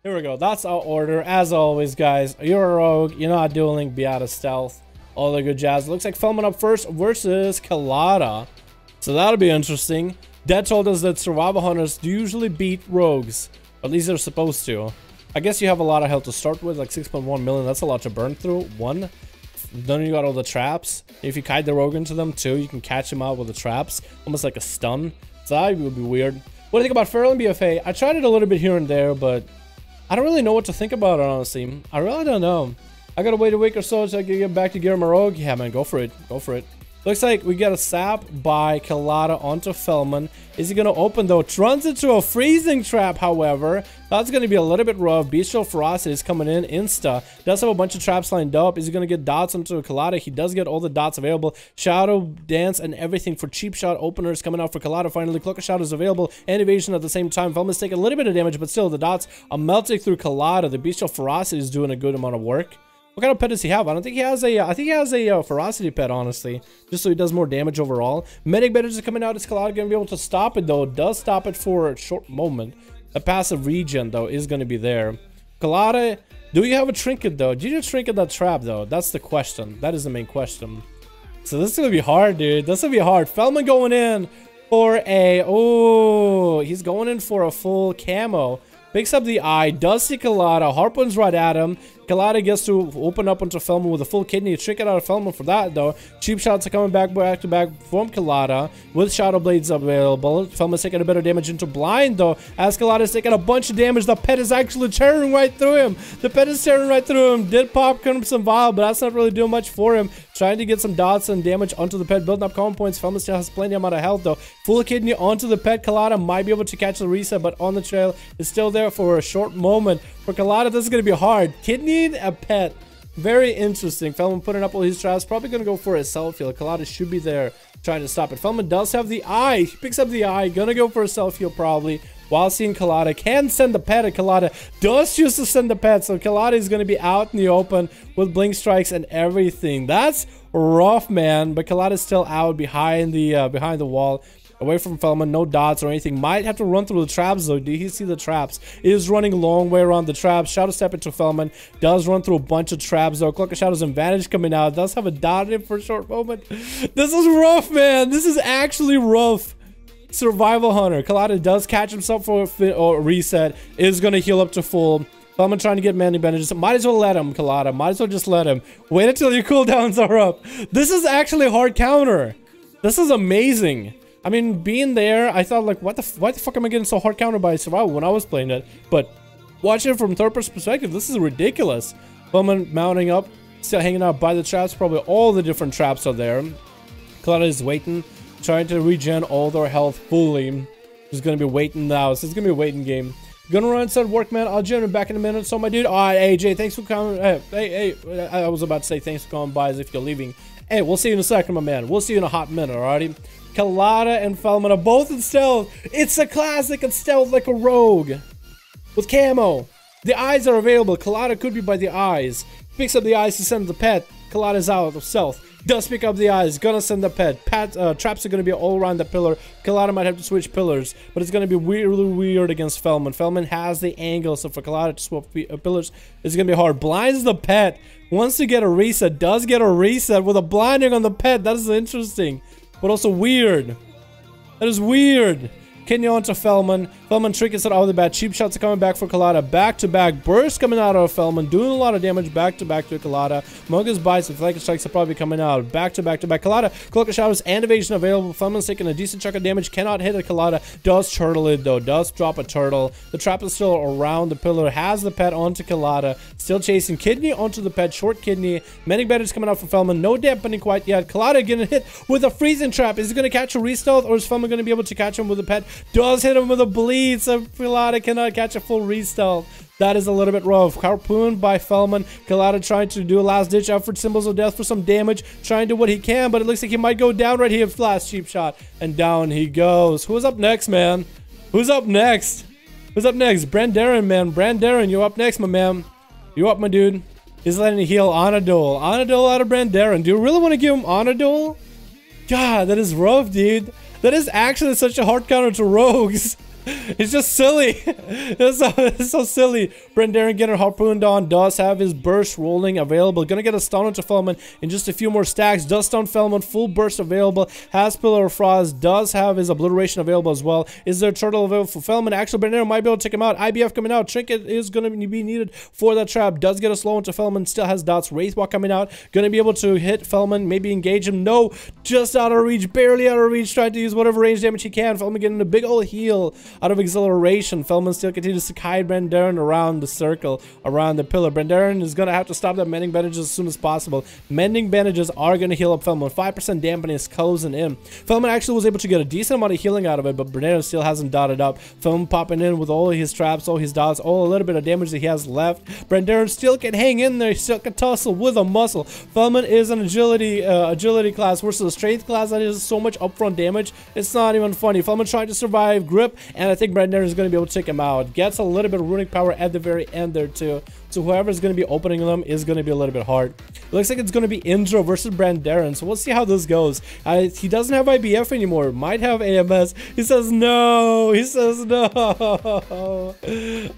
Here we go. That's our order. As always, guys, you're a rogue. You're not dueling. Be out of stealth. All the good jazz. Looks like Feldman up first versus Kalada. So that'll be interesting. Dead told us that survival hunters usually beat rogues. At least they're supposed to. I guess you have a lot of health to start with, like 6.1 million. That's a lot to burn through. One. Then you got all the traps. If you kite the rogue into them too, you can catch him out with the traps. Almost like a stun. So that would be weird. What do you think about Feral and BFA? I tried it a little bit here and there, but I don't really know what to think about it, honestly. I really don't know. I gotta wait a week or so so I can get back to Gear my Rogue. Yeah, man, go for it. Go for it. Looks like we got a sap by Kalada onto Feldman. Is he going to open, though? Runs into a freezing trap, however. That's going to be a little bit rough. Bestial Ferocity is coming in insta. Does have a bunch of traps lined up. Is he going to get dots onto Kalada? He does get all the dots available. Shadow Dance and everything for cheap shot openers coming out for Kalada. Finally, Cloak of Shadow is available and Evasion at the same time. Feldman's taking a little bit of damage, but still, the dots are melting through Kalada. The Bestial Ferocity is doing a good amount of work. What kind of pet does he have? I don't think he has a, I think he has a ferocity pet, honestly. Just so he does more damage overall. Medic Betters is coming out. Is Kalada going to be able to stop it, though? Does stop it for a short moment. A passive regen, though, is going to be there. Kalada, do you have a trinket, though? Did you trinket that trap, though? That's the question. That is the main question. So this is going to be hard, dude. This is going to be hard. Feldman going in for a, oh, he's going in for a full camo. Picks up the eye, does see Kalada, harpoons right at him. Kalada gets to open up onto Feldman with a full kidney. Trick it out of Feldman for that, though. Cheap shots are coming back to back from Kalada with Shadow Blades available. Feldman's taking a bit of damage into blind, though. As Kalada's taking a bunch of damage, the pet is actually tearing right through him. The pet is tearing right through him. Did pop Crimson Vial, but that's not really doing much for him. Trying to get some dots and damage onto the pet, building up common points. Feldman still has plenty amount of health, though. Full kidney onto the pet. Kalada might be able to catch the reset, but on the trail is still there for a short moment. For Kalada, this is going to be hard. Kidney a pet. Very interesting. Feldman putting up all his traps. Probably going to go for a self-heal. Kalada should be there trying to stop it. Feldman does have the eye. He picks up the eye. Going to go for a self-heal probably. While seeing Kalada. Can send the pet at Kalada. Does choose to send the pet. So Kalada is going to be out in the open with blink strikes and everything. That's rough, man. But Kalada is still out behind the wall. Away from Feldman, no dots or anything. Might have to run through the traps, though. Did he see the traps? Is running a long way around the traps. Shadow Step into Feldman. Does run through a bunch of traps, though. Cloak of Shadows and Vantage coming out. Does have a dot in it for a short moment. This is rough, man. This is actually rough. Survival Hunter. Kalada does catch himself for a reset. Is going to heal up to full. Feldman trying to get many bandages. Might as well let him, Kalada. Might as well just let him. Wait until your cooldowns are up. This is actually a hard counter. This is amazing. I mean, being there, I thought, like, why the fuck am I getting so hard countered by survival when I was playing it? But watching it from third-person perspective, this is ridiculous. Feldman mounting up, still hanging out by the traps. Probably all the different traps are there. Kalada is waiting, trying to regen all their health fully. He's going to be waiting now. So it's going to be a waiting game. Gonna run said Workman. I'll join him back in a minute. So my dude, alright, AJ, thanks for coming. Hey, I was about to say thanks for coming by as if you're leaving. Hey, we'll see you in a second, my man. We'll see you in a hot minute, alrighty? Kalada and Feldman are both in stealth. It's a classic and stealth like a rogue. With camo. The eyes are available. Kalada could be by the eyes. Picks up the eyes to send the pet. Kalada's out of stealth. Does pick up the eyes. Gonna send the pet. Traps are gonna be all around the pillar. Kalada might have to switch pillars. But it's gonna be really weird against Feldman. Feldman has the angle. So for Kalada to swap pillars, it's gonna be hard. Blinds the pet. Wants to get a reset. Does get a reset with a blinding on the pet. That is interesting. But also weird. That is weird. Kidney onto Feldman. Feldman trickets it out of the bat. Cheap shots are coming back for Kalada. Back-to-back bursts coming out of Feldman. Doing a lot of damage back-to-back to Kalada. Mogus bites and flank strikes are probably coming out. Back-to-back-to-back. Kalada. Cloak of Shadows and Evasion available. Feldman's taking a decent chunk of damage. Cannot hit a Kalada. Does turtle it, though. Does drop a turtle. The trap is still around the pillar. Has the pet onto Kalada. Still chasing. Kidney onto the pet. Short kidney. Medic Betters coming out for Feldman. No dampening quite yet. Kalada getting hit with a freezing trap. Is he going to catch a restealth, or is Feldman going to be able to catch him with a pet? Does hit him with a bleed, so Kalada cannot catch a full restealth. That is a little bit rough. Harpooned by Feldman. Kalada trying to do a last-ditch effort. Symbols of Death for some damage. Trying to do what he can, but it looks like he might go down right here. Last cheap shot. And down he goes. Who's up next, man? Who's up next? Who's up next? Brandarin, man. Brandarin, you're up next, my man. You up, my dude? He's letting you heal Anadol. Anadol out of Brandarin. Do you really want to give him Anadol? God, that is rough, dude. That is actually such a hard counter to rogues. It's just silly. It's so silly. Brandaren getting harpooned on. Does have his burst rolling available. Gonna get a stun onto Fellman in just a few more stacks. Does stun Fellman. Full burst available. Has Pillar of Frost. Does have his obliteration available as well. Is there a turtle available for Fellman? Actually, Brandaren might be able to take him out. IBF coming out. Trinket is gonna be needed for that trap. Does get a slow onto Fellman. Still has dots. Wraithwalk coming out. Gonna be able to hit Fellman. Maybe engage him. No. Just out of reach. Barely out of reach. Trying to use whatever range damage he can. Fellman getting a big old heal out of exhilaration. Fellman still continues to guide Brandaren around the circle, around the pillar. Brandaren is going to have to stop that mending bandages as soon as possible. Mending bandages are going to heal up Fellman. 5% dampening is closing in. Fellman actually was able to get a decent amount of healing out of it, but Brandaren still hasn't dotted up. Fellman popping in with all his traps, all his dots, all a little bit of damage that he has left. Brandaren still can hang in there. He still can tussle with a muscle. Fellman is an agility class versus a strength class that is so much upfront damage. It's not even funny. Fellman trying to survive grip, and I think Brandaren is going to be able to take him out. Gets a little bit of runic power at the very end there too. So whoever's going to be opening them is going to be a little bit hard. It looks like it's going to be Indra versus Brandaren. So we'll see how this goes. He doesn't have IBF anymore. Might have AMS. He says no. He says no.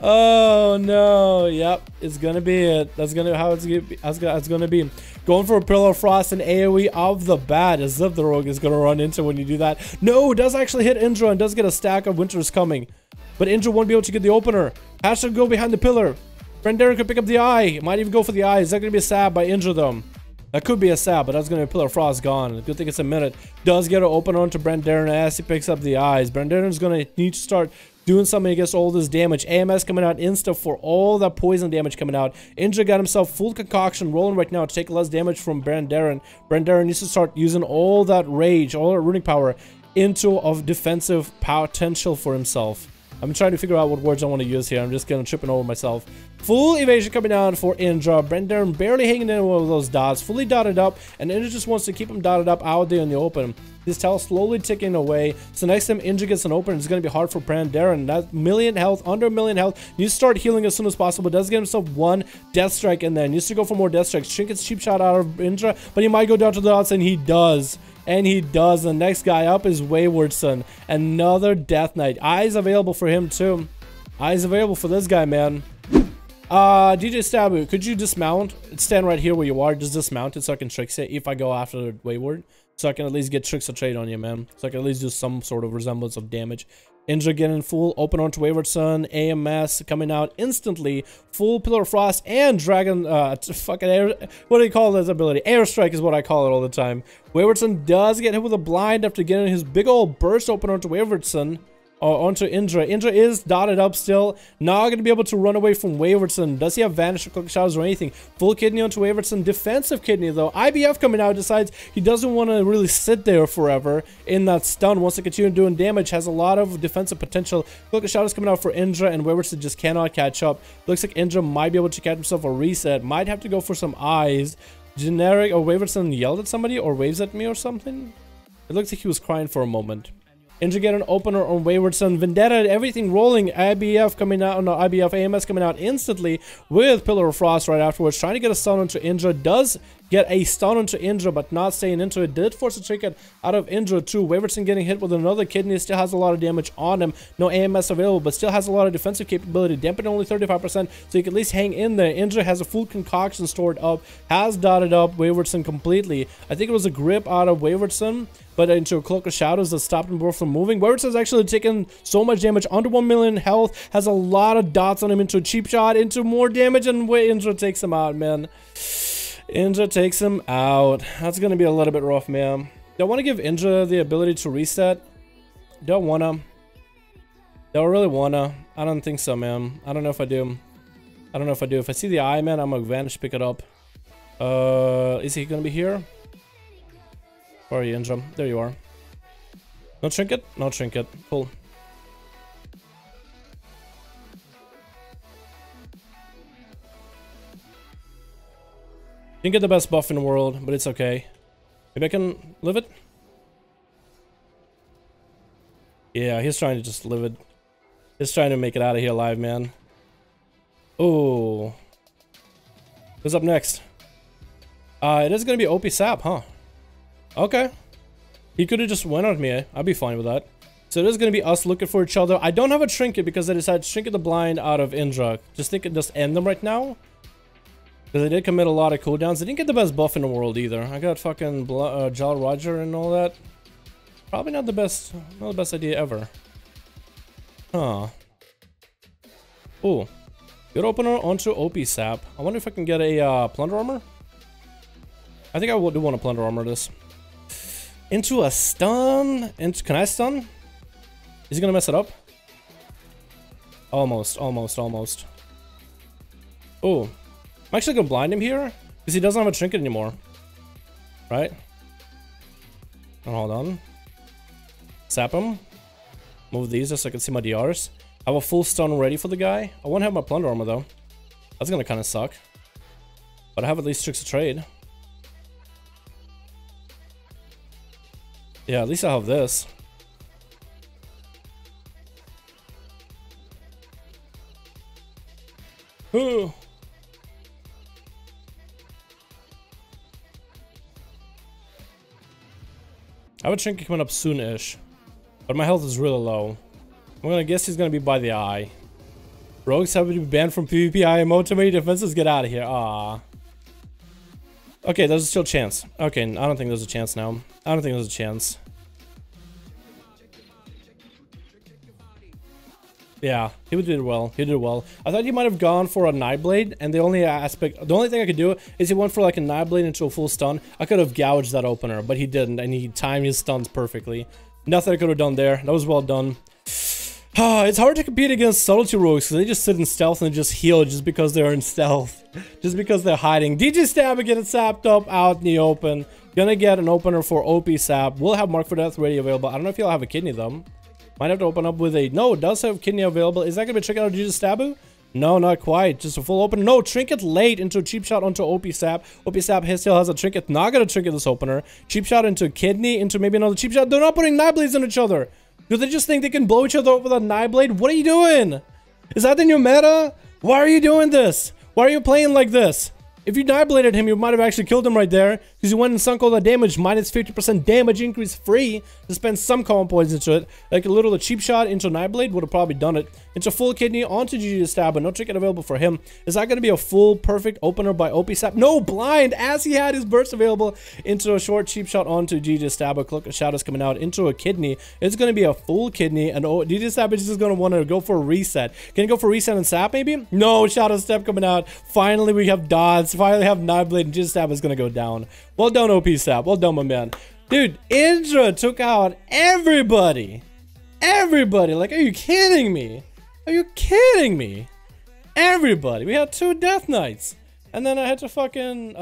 Oh no. Yep. It's going to be it. That's going to how it's going to be. Going for a Pillar of Frost and AoE of the bat, as if the rogue is going to run into when you do that. No, does actually hit Indra and does get a stack of Winter's Coming. But Indra won't be able to get the opener. Has to go behind the pillar. Brandaren could pick up the eye. Might even go for the eye. Is that going to be a stab by Indra though? That could be a stab, but that's going to be Pillar of Frost gone. Good thing it's a minute. Does get an opener onto Brandaren as he picks up the eyes. Brandaren's going to need to start doing something against all this damage. AMS coming out insta for all that poison damage coming out. Indra got himself full concoction rolling right now to take less damage from Brandaren. Brandaren needs to start using all that rage, all that runic power into a defensive potential for himself. I'm trying to figure out what words I want to use here. I'm just gonna tripping over myself. Full evasion coming down for Indra. Brandaren barely hanging in one of those dots. Fully dotted up. And Indra just wants to keep him dotted up out there in the open. His tail slowly ticking away. So next time Indra gets an open, it's going to be hard for Brandaren. That million health, under a million health. Needs to start healing as soon as possible. Does get himself one death strike in there. Needs to go for more death strikes. Trinket's cheap shot out of Indra. But he might go down to the dots, and he does. And he does. The next guy up is Wayward Son. Another Death Knight. Eyes available for him too. Eyes available for this guy, man. DJ Stabu, could you dismount? Stand right here where you are. Just dismount it so I can trick it if I go after Wayward. So I can at least get tricks of trade on you, man. So I can at least do some sort of resemblance of damage. Indra getting full open onto Wayward Son. AMS coming out instantly. Full Pillar of Frost and Dragon. Fucking air. What do you call this ability? Airstrike is what I call it all the time. Wayward Son does get hit with a blind after getting his big old burst open onto Wayward Son. Onto Indra. Indra is dotted up still. Not going to be able to run away from Wayward Son. Does he have Vanish or Cloak Shadows or anything? Full kidney onto Wayward Son. Defensive kidney though. IBF coming out decides he doesn't want to really sit there forever in that stun. Wants to continue doing damage. Has a lot of defensive potential. Cloak of Shadows coming out for Indra, and Wayward Son just cannot catch up. Looks like Indra might be able to catch himself a reset. Might have to go for some eyes. Generic or Wayward Son yelled at somebody or waves at me or something. It looks like he was crying for a moment. Indra get an opener on Wayward Son. Vendetta, everything rolling. IBF coming out, no, IBF AMS coming out instantly with Pillar of Frost right afterwards. Trying to get a stun onto Indra. Does get a stun onto Indra, but not staying into it. Did force a trinket out of Indra too. Wayward Son getting hit with another kidney. Still has a lot of damage on him. No AMS available, but still has a lot of defensive capability. Dampen only 35%, so you can at least hang in there. Indra has a full concoction stored up. Has dotted up Wayward Son completely. I think it was a grip out of Wayward Son, but into a Cloak of Shadows that stopped him both from moving. Wayward Son's actually taken so much damage, under 1 million health, has a lot of dots on him, into a cheap shot, into more damage, and Indra takes him out, man. Indra takes him out. That's gonna be a little bit rough, man. Do I want to give Indra the ability to reset? Don't wanna. Don't really wanna. I don't think so, man. I don't know if I do. I don't know if I do. If I see the eye, man, I'm gonna vanish, pick it up. Is he gonna be here? Where are you, Indra? There you are. No trinket? No trinket. Cool. Didn't get the best buff in the world, but it's okay. Maybe I can live it? Yeah, he's trying to just live it. He's trying to make it out of here alive, man. Oh. Who's up next? It is gonna be OP Sap, huh? Okay. He could have just went on me. I'd be fine with that. So it is going to be us looking for each other. I don't have a trinket because I decided to trinket the blind out of Indra. Just think it just end them right now. Because I did commit a lot of cooldowns. I didn't get the best buff in the world either. I got fucking Jolly Roger and all that. Probably not the best idea ever. Huh. Ooh. Good opener onto OP Sap. I wonder if I can get a Plunder Armor. I think I do want to Plunder Armor this. Into a stun. Can I stun? Is he gonna mess it up? Almost. Oh. I'm actually gonna blind him here. Because he doesn't have a trinket anymore. Right? Oh, hold on. Sap him. Move these just so I can see my DRs. I have a full stun ready for the guy. I won't have my Plunder Armor though. That's gonna kinda suck. But I have at least Tricks of Trade. Yeah, at least I have this. Ooh. I have a trinket coming up soon-ish. But my health is really low. I'm gonna guess he's gonna be by the eye. Rogues have to be banned from PvP IMO. Too many defenses. Get out of here. Ah. Okay, there's still a chance. Okay, I don't think there's a chance now. I don't think there's a chance. Yeah, he did well. He did well. I thought he might have gone for a Nightblade, and the only thing I could do is he went for like a Nightblade into a full stun. I could have gouged that opener, but he didn't, and he timed his stuns perfectly. Nothing I could have done there. That was well done. It's hard to compete against Subtlety Rogues because they just sit in stealth and just heal just because they're in stealth. Just because they're hiding. DJ Stab getting sapped up out in the open. Gonna get an opener for OP Sap. We'll have Mark for Death ready available. I don't know if he'll have a kidney though. Might have to open up with a... No, it does have kidney available. Is that gonna be a trick out of DJ Stabu? No, not quite. Just a full opener. No, trinket late into a cheap shot onto OP Sap. OP Sap still has a trinket. Not gonna trinket this opener. Cheap shot into kidney, into maybe another cheap shot. They're not putting Nightblades on each other. Do they just think they can blow each other up with a Nightblade? What are you doing? Is that the new meta? Why are you doing this? Why are you playing like this? If you Nightbladed him, you might have actually killed him right there. Because you went and sunk all that damage. Minus 50% damage increase free. To spend some common points into it. Like a little cheap shot into Nightblade would have probably done it. Into full kidney onto GG Stab. But no trinket available for him. Is that going to be a full perfect opener by OP Sap? No, blind. As he had his burst available. Into a short cheap shot onto GG Stab. A cloak of shadows coming out into a kidney. It's going to be a full kidney. And GG Stab is just going to want to go for a reset. Can he go for a reset and Sap maybe? No, Shadow Step coming out. Finally we have dodge. Finally have Nightblade, and Jizz Stab is gonna go down. Well done, OP Stab. Well done, my man. Dude, Indra took out everybody. Everybody. Like, are you kidding me? Are you kidding me? Everybody. We had 2 Death Knights. And then I had to fucking,